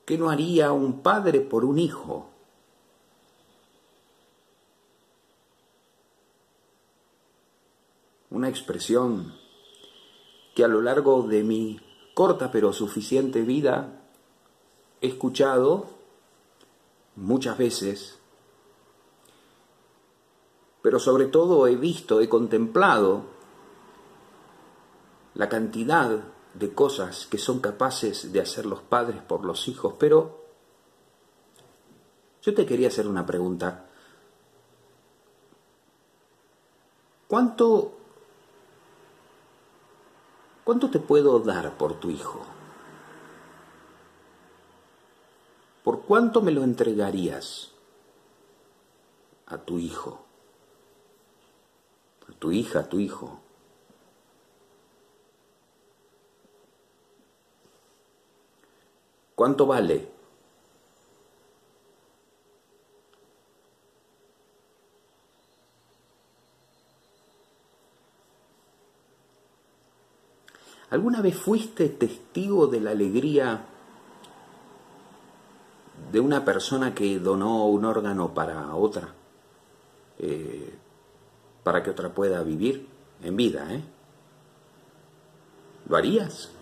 ¿Qué no haría un padre por un hijo? Una expresión que a lo largo de mi corta pero suficiente vida he escuchado muchas veces, pero sobre todo he visto, he contemplado la cantidad de cosas que son capaces de hacer los padres por los hijos. Pero yo te quería hacer una pregunta. ¿Cuánto te puedo dar por tu hijo? ¿Por cuánto me lo entregarías a tu hijo? A tu hija, a tu hijo. ¿Cuánto vale? ¿Alguna vez fuiste testigo de la alegría de una persona que donó un órgano para otra? Para que otra pueda vivir en vida, ¿eh? ¿Lo harías?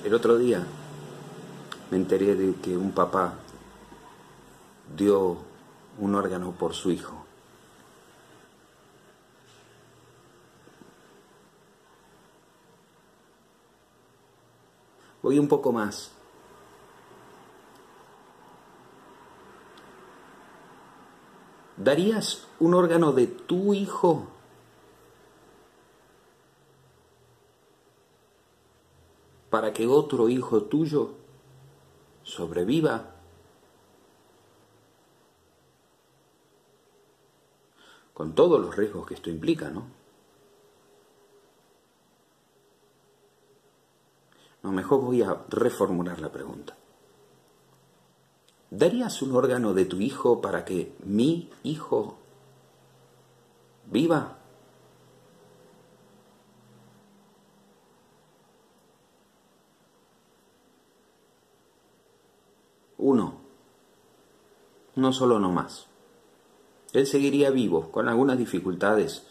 El otro día me enteré de que un papá dio un órgano por su hijo. Voy un poco más. ¿Darías un órgano de tu hijo para que otro hijo tuyo sobreviva? Con todos los riesgos que esto implica, ¿no? No, mejor voy a reformular la pregunta. ¿Darías un órgano de tu hijo para que mi hijo viva? Uno solo no más. Él seguiría vivo, con algunas dificultades,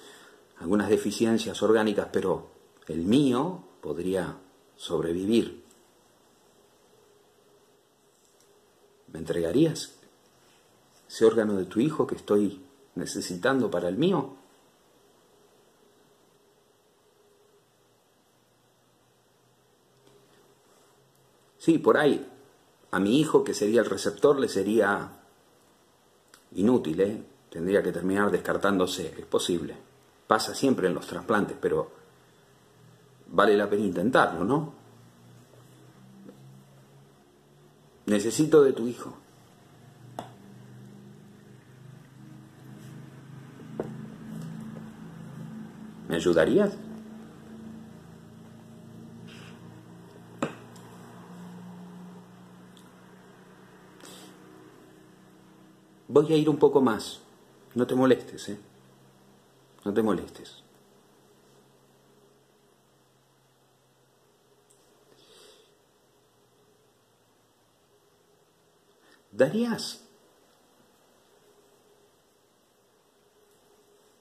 algunas deficiencias orgánicas, pero el mío podría sobrevivir. ¿Me entregarías ese órgano de tu hijo que estoy necesitando para el mío? Sí, por ahí, a mi hijo, que sería el receptor, le sería inútil, ¿eh? Tendría que terminar descartándose. Es posible. Pasa siempre en los trasplantes, pero vale la pena intentarlo, ¿no? Necesito de tu hijo. ¿Me ayudarías? Voy a ir un poco más. No te molestes, ¿eh? No te molestes. ¿Darías?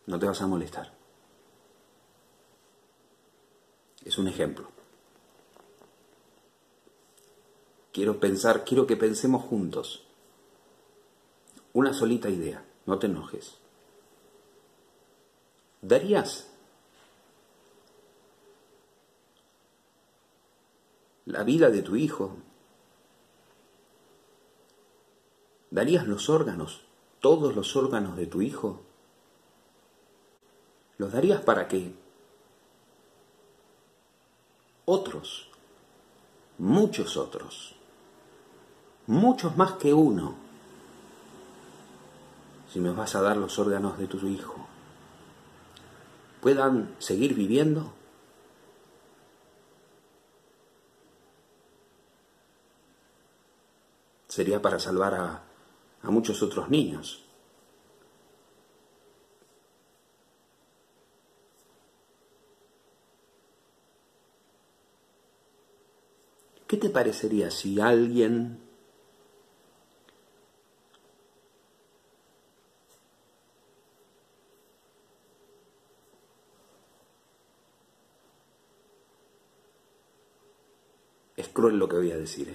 No te vas a molestar. Es un ejemplo. Quiero que pensemos juntos. Una solita idea, no te enojes. ¿Darías la vida de tu hijo? ¿Darías los órganos, todos los órganos de tu hijo? ¿Los darías para que otros, muchos otros, muchos más que uno, si me vas a dar los órganos de tu hijo, puedan seguir viviendo? Sería para salvar a muchos otros niños. ¿Qué te parecería si alguien es cruel lo que voy a decir,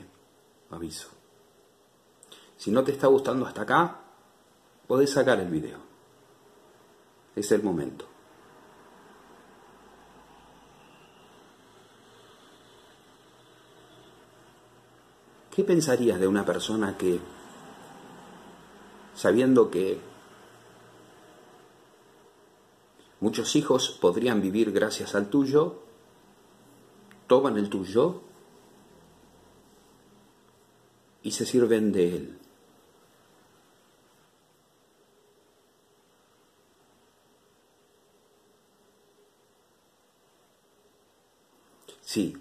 aviso. Si no te está gustando hasta acá, podés sacar el video. Es el momento. ¿Qué pensarías de una persona que, sabiendo que muchos hijos podrían vivir gracias al tuyo, toman el tuyo y se sirven de él? Sí,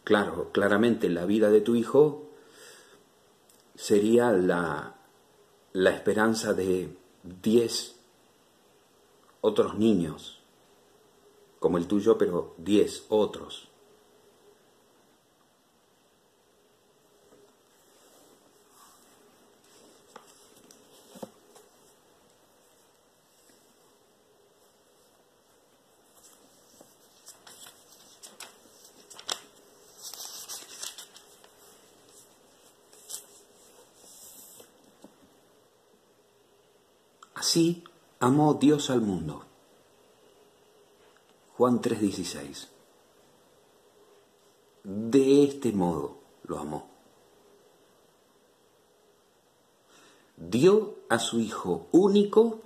claro, claramente la vida de tu hijo sería la esperanza de 10 otros niños, como el tuyo, pero 10 otros. Así amó Dios al mundo. Juan 3:16. De este modo lo amó. Dio a su Hijo único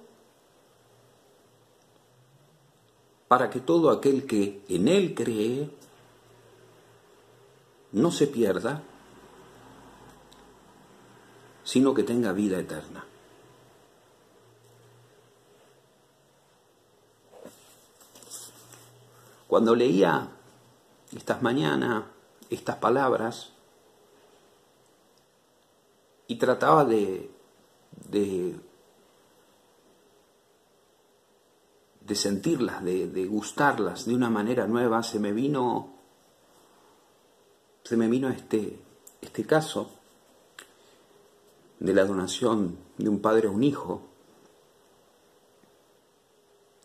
para que todo aquel que en Él cree no se pierda, sino que tenga vida eterna. Cuando leía estas mañanas estas palabras y trataba de sentirlas, de gustarlas de una manera nueva, se me vino este caso de la donación de un padre a un hijo.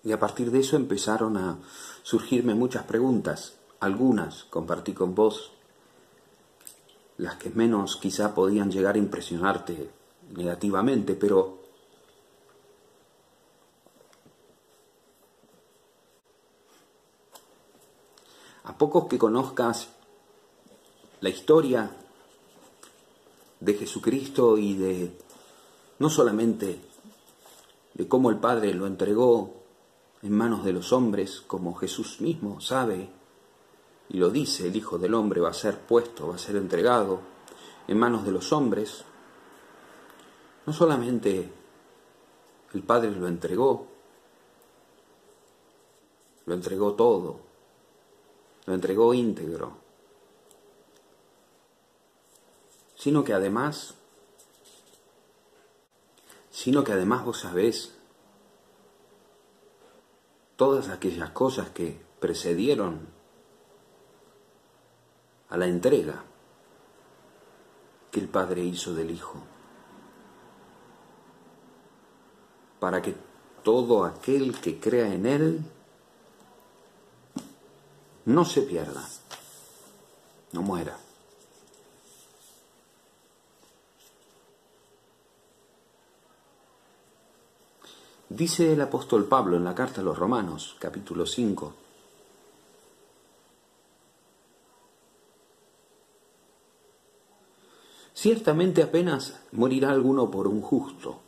Y a partir de eso empezaron a surgirme muchas preguntas. Algunas compartí con vos, las que menos quizá podían llegar a impresionarte negativamente, pero a pocos que conozcas la historia de Jesucristo y de no solamente de cómo el Padre lo entregó en manos de los hombres, como Jesús mismo sabe y lo dice, el Hijo del Hombre va a ser puesto, va a ser entregado en manos de los hombres. No solamente el Padre lo entregó todo, lo entregó íntegro, sino que además vos sabés todas aquellas cosas que precedieron a la entrega que el Padre hizo del Hijo, para que todo aquel que crea en Él no se pierda, no muera. Dice el apóstol Pablo en la carta a los Romanos, capítulo 5, ciertamente apenas morirá alguno por un justo.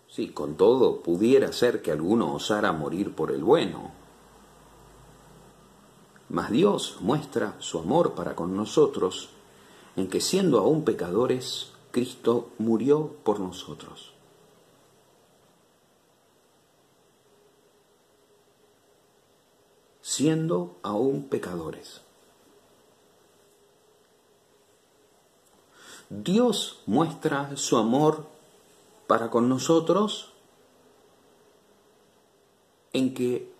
Sí, con todo, pudiera ser que alguno osara morir por el bueno. Mas Dios muestra su amor para con nosotros en que siendo aún pecadores, Cristo murió por nosotros. Siendo aún pecadores. Dios muestra su amor para con nosotros en que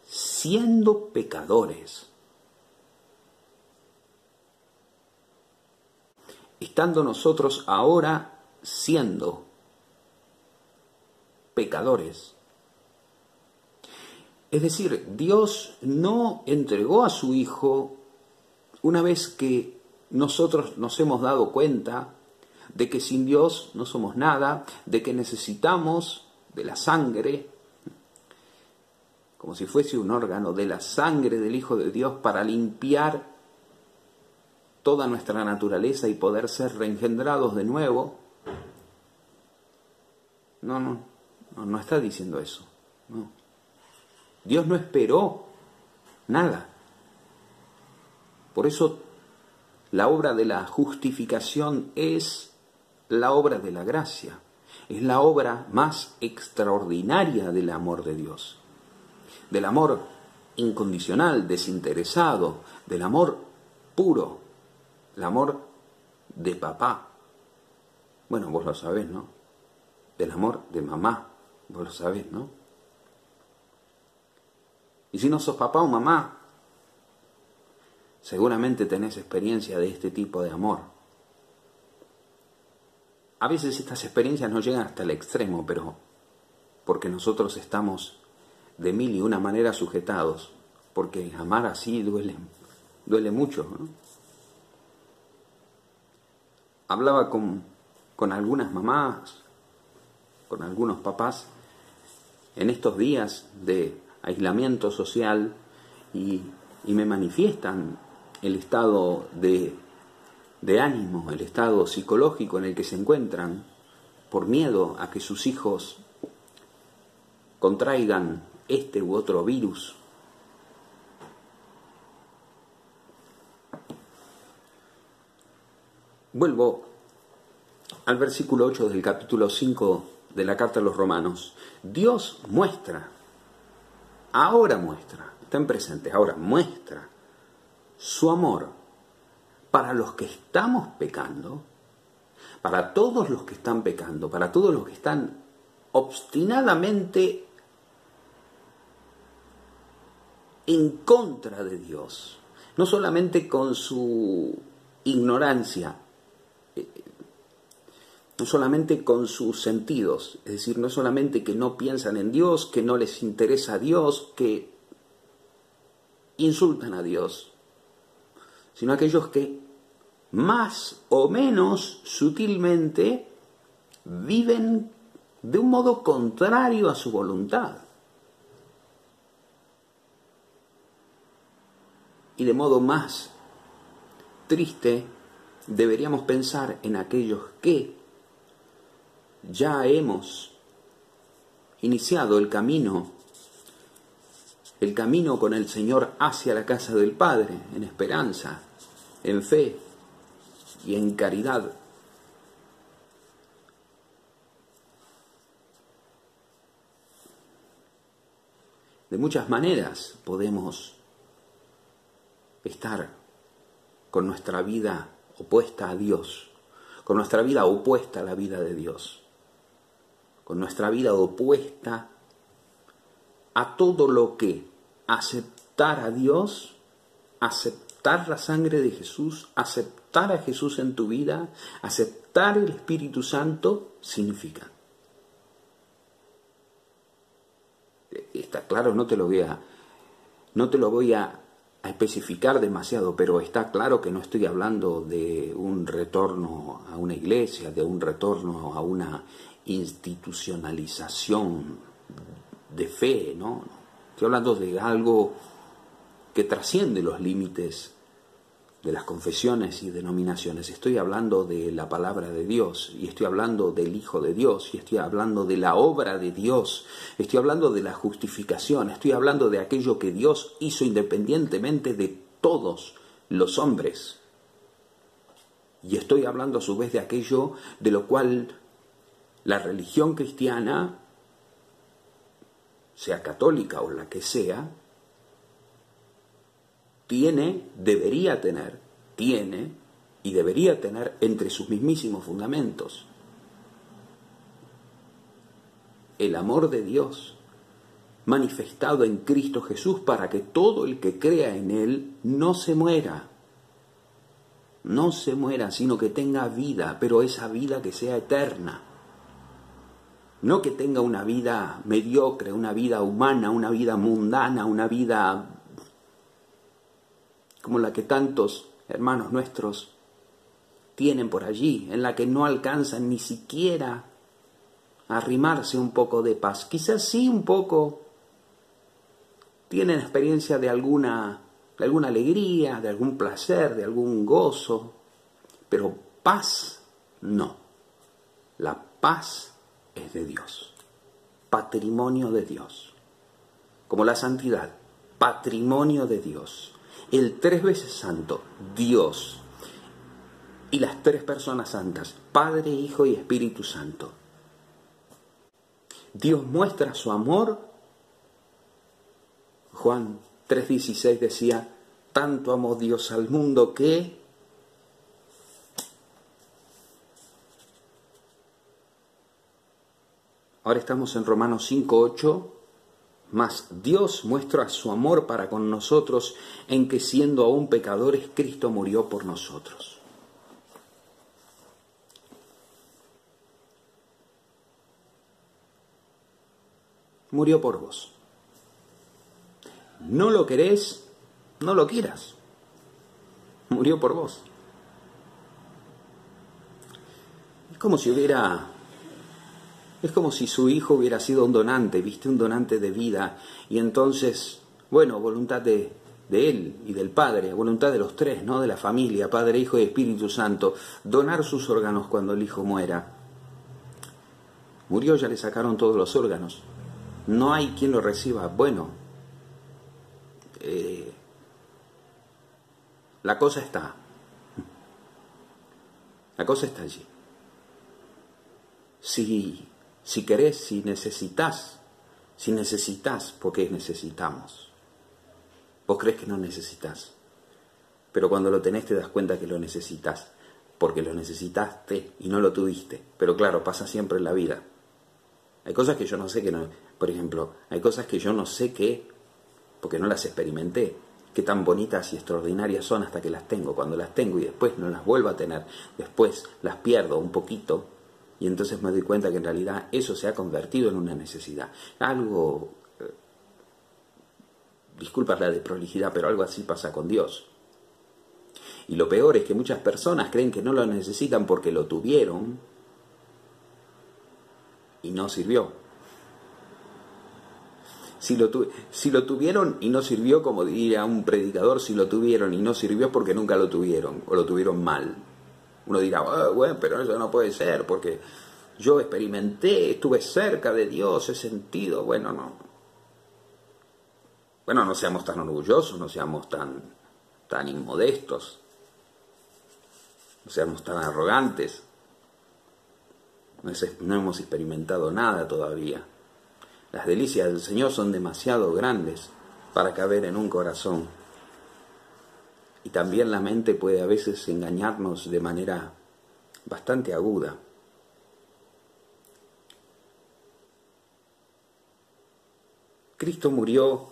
siendo pecadores, estando nosotros ahora siendo pecadores. Es decir, Dios no entregó a su Hijo una vez que nosotros nos hemos dado cuenta de que sin Dios no somos nada, de que necesitamos de la sangre, como si fuese un órgano, de la sangre del Hijo de Dios para limpiar toda nuestra naturaleza y poder ser reengendrados de nuevo. No está diciendo eso. No. Dios no esperó nada. Por eso la obra de la justificación es la obra de la gracia. Es la obra más extraordinaria del amor de Dios. Del amor incondicional, desinteresado, del amor puro, el amor de papá. Bueno, vos lo sabés, ¿no? Del amor de mamá, vos lo sabés, ¿no? Y si no sos papá o mamá, seguramente tenés experiencia de este tipo de amor. A veces estas experiencias no llegan hasta el extremo, pero porque nosotros estamos de mil y una manera sujetados, porque amar así duele mucho, ¿no? Hablaba con algunas mamás, con algunos papás, en estos días de aislamiento social y me manifiestan el estado de ánimo, el estado psicológico en el que se encuentran por miedo a que sus hijos contraigan este u otro virus. Vuelvo al versículo 8 del capítulo 5 de la carta a los Romanos. Dios ahora muestra, está en presente, ahora muestra su amor para los que estamos pecando, para todos los que están pecando, para todos los que están obstinadamente en contra de Dios, no solamente con su ignorancia, no solamente con sus sentidos, es decir, no solamente que no piensan en Dios, que no les interesa a Dios, que insultan a Dios, sino aquellos que más o menos sutilmente viven de un modo contrario a su voluntad. Y de modo más triste, deberíamos pensar en aquellos que ya hemos iniciado el camino con el Señor hacia la casa del Padre, en esperanza, en fe y en caridad. De muchas maneras podemos estar con nuestra vida opuesta a Dios, con nuestra vida opuesta a la vida de Dios, con nuestra vida opuesta a todo lo que aceptar a Dios, aceptar la sangre de Jesús, aceptar a Jesús en tu vida, aceptar el Espíritu Santo significa. Está claro, no te lo voy a especificar demasiado, pero está claro que no estoy hablando de un retorno a una iglesia, de un retorno a una institucionalización de fe, ¿no? Estoy hablando de algo que trasciende los límites de las confesiones y denominaciones. Estoy hablando de la palabra de Dios, y estoy hablando del Hijo de Dios, y estoy hablando de la obra de Dios, estoy hablando de la justificación, estoy hablando de aquello que Dios hizo independientemente de todos los hombres. Y estoy hablando a su vez de aquello de lo cual la religión cristiana, sea católica o la que sea, tiene y debería tener entre sus mismísimos fundamentos el amor de Dios manifestado en Cristo Jesús para que todo el que crea en Él no se muera. No se muera, sino que tenga vida, pero esa vida que sea eterna. No que tenga una vida mediocre, una vida humana, una vida mundana, una vida como la que tantos hermanos nuestros tienen por allí, en la que no alcanzan ni siquiera a arrimarse un poco de paz. Quizás sí un poco tienen experiencia de alguna alegría, de algún placer, de algún gozo, pero paz no. La paz es de Dios, patrimonio de Dios, como la santidad, patrimonio de Dios. El 3 veces santo, Dios, y las 3 personas santas, Padre, Hijo y Espíritu Santo. Dios muestra su amor. Juan 3:16 decía, tanto amó Dios al mundo que... Ahora estamos en Romanos 5:8. Mas Dios muestra su amor para con nosotros en que siendo aún pecadores, Cristo murió por nosotros. Murió por vos. No lo querés, no lo quieras. Murió por vos. Es como si su hijo hubiera sido un donante, ¿viste? Un donante de vida. Y entonces, bueno, voluntad de él y del Padre, voluntad de los 3, ¿no? De la familia, Padre, Hijo y Espíritu Santo, donar sus órganos cuando el hijo muera. Murió, ya le sacaron todos los órganos. No hay quien lo reciba. Bueno, la cosa está. La cosa está allí. Si querés, si necesitas, porque necesitamos. Vos crees que no necesitas, pero cuando lo tenés te das cuenta que lo necesitas, porque lo necesitaste y no lo tuviste. Pero claro, pasa siempre en la vida. Hay cosas que yo no sé que no, por ejemplo, hay cosas que yo no sé que, porque no las experimenté, qué tan bonitas y extraordinarias son hasta que las tengo. Cuando las tengo y después no las vuelvo a tener, después las pierdo un poquito, y entonces me doy cuenta que en realidad eso se ha convertido en una necesidad. Algo, disculpas la desprolijidad, pero algo así pasa con Dios. Y lo peor es que muchas personas creen que no lo necesitan porque lo tuvieron y no sirvió. Si lo tuvieron y no sirvió, como diría un predicador, si lo tuvieron y no sirvió es porque nunca lo tuvieron, o lo tuvieron mal. Uno dirá, bueno, pero eso no puede ser, porque yo experimenté, estuve cerca de Dios, he sentido. Bueno, no. Bueno, no seamos tan orgullosos, no seamos tan inmodestos, no seamos tan arrogantes. No hemos experimentado nada todavía. Las delicias del Señor son demasiado grandes para caber en un corazón. Y también la mente puede a veces engañarnos de manera bastante aguda. Cristo murió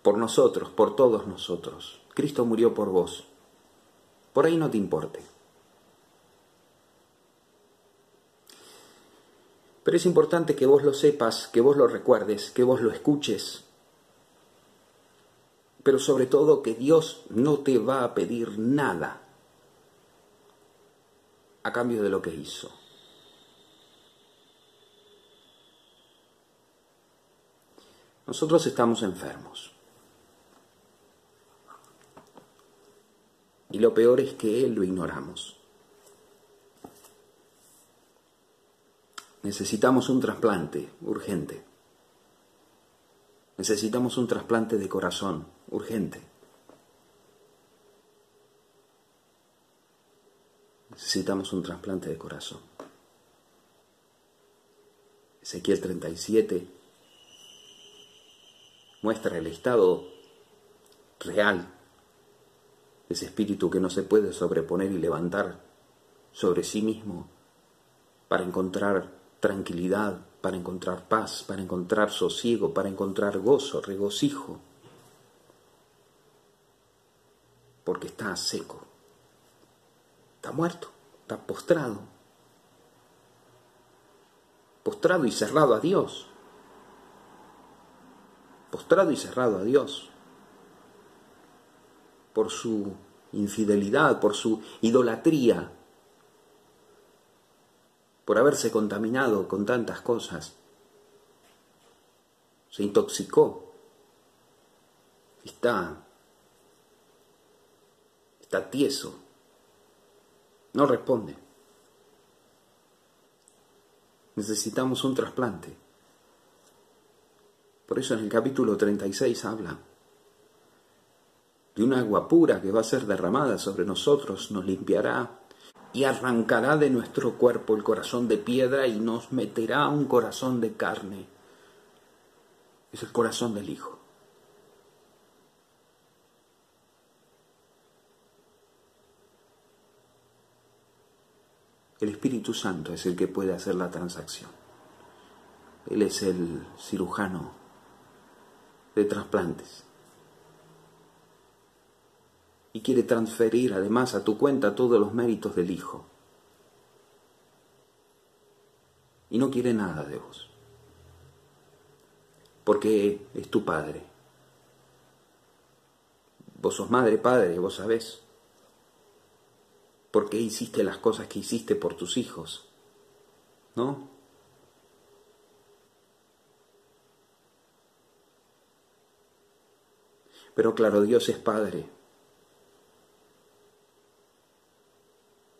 por nosotros, por todos nosotros. Cristo murió por vos. Por ahí no te importe. Pero es importante que vos lo sepas, que vos lo recuerdes, que vos lo escuches. Pero sobre todo que Dios no te va a pedir nada a cambio de lo que hizo. Nosotros estamos enfermos. Y lo peor es que lo ignoramos. Necesitamos un trasplante urgente. Necesitamos un trasplante de corazón urgente. Necesitamos un trasplante de corazón. Ezequiel 37 muestra el estado real de ese espíritu que no se puede sobreponer y levantar sobre sí mismo para encontrar tranquilidad, para encontrar paz, para encontrar sosiego, para encontrar gozo, regocijo, porque está seco, está muerto, está postrado y cerrado a Dios, postrado y cerrado a Dios, por su infidelidad, por su idolatría, por haberse contaminado con tantas cosas. Se intoxicó. Está tieso. No responde. Necesitamos un trasplante. Por eso en el capítulo 36 habla de un agua pura que va a ser derramada sobre nosotros, nos limpiará y arrancará de nuestro cuerpo el corazón de piedra y nos meterá un corazón de carne. Es el corazón del Hijo. El Espíritu Santo es el que puede hacer la transacción. Él es el cirujano de trasplantes. Y quiere transferir además a tu cuenta todos los méritos del Hijo. Y no quiere nada de vos. Porque es tu Padre. Vos sos madre, padre, vos sabés. ¿Por qué hiciste las cosas que hiciste por tus hijos? ¿No? Pero claro, Dios es Padre.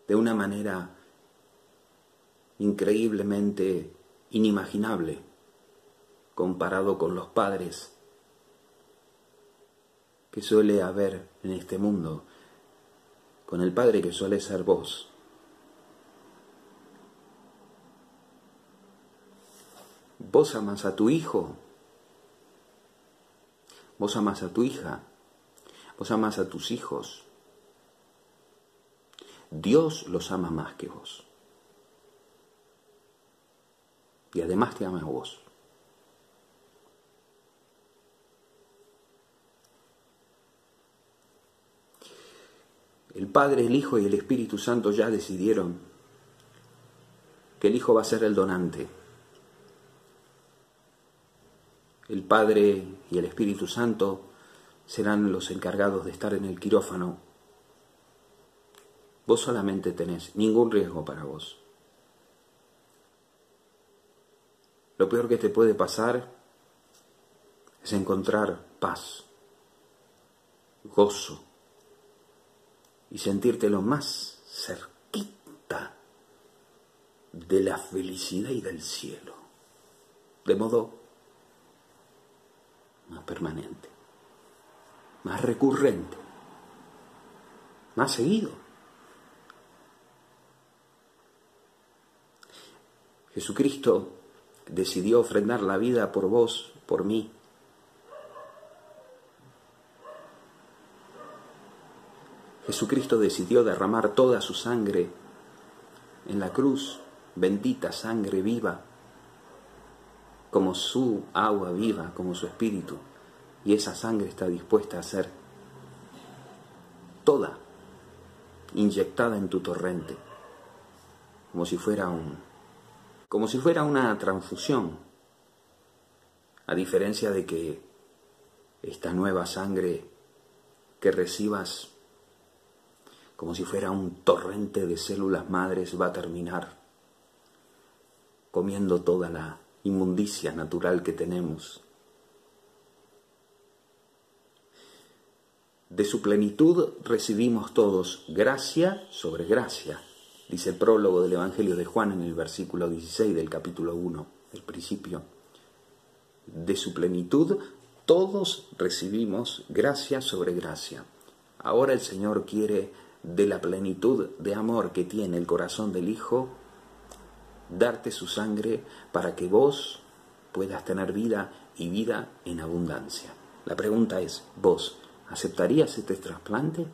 De una manera increíblemente inimaginable comparado con los padres que suele haber en este mundo, con el Padre que suele ser vos. Vos amás a tu hijo, vos amás a tu hija, vos amás a tus hijos. Dios los ama más que vos. Y además te ama a vos. El Padre, el Hijo y el Espíritu Santo ya decidieron que el Hijo va a ser el donante. El Padre y el Espíritu Santo serán los encargados de estar en el quirófano. Vos solamente tenés ningún riesgo para vos. Lo peor que te puede pasar es encontrar paz, gozo y sentirte lo más cerquita de la felicidad y del cielo, de modo más permanente, más recurrente, más seguido. Jesucristo decidió ofrendar la vida por vos, por mí. Jesucristo decidió derramar toda su sangre en la cruz, bendita sangre viva, como su agua viva, como su espíritu. Y esa sangre está dispuesta a ser toda inyectada en tu torrente, como si fuera una transfusión, a diferencia de que esta nueva sangre que recibas como si fuera un torrente de células madres va a terminar comiendo toda la inmundicia natural que tenemos. De su plenitud recibimos todos gracia sobre gracia, dice el prólogo del Evangelio de Juan en el versículo 16 del capítulo 1, el principio. De su plenitud todos recibimos gracia sobre gracia. Ahora el Señor quiere, de la plenitud de amor que tiene el corazón del Hijo, darte su sangre para que vos puedas tener vida y vida en abundancia. La pregunta es, ¿vos aceptarías este trasplante?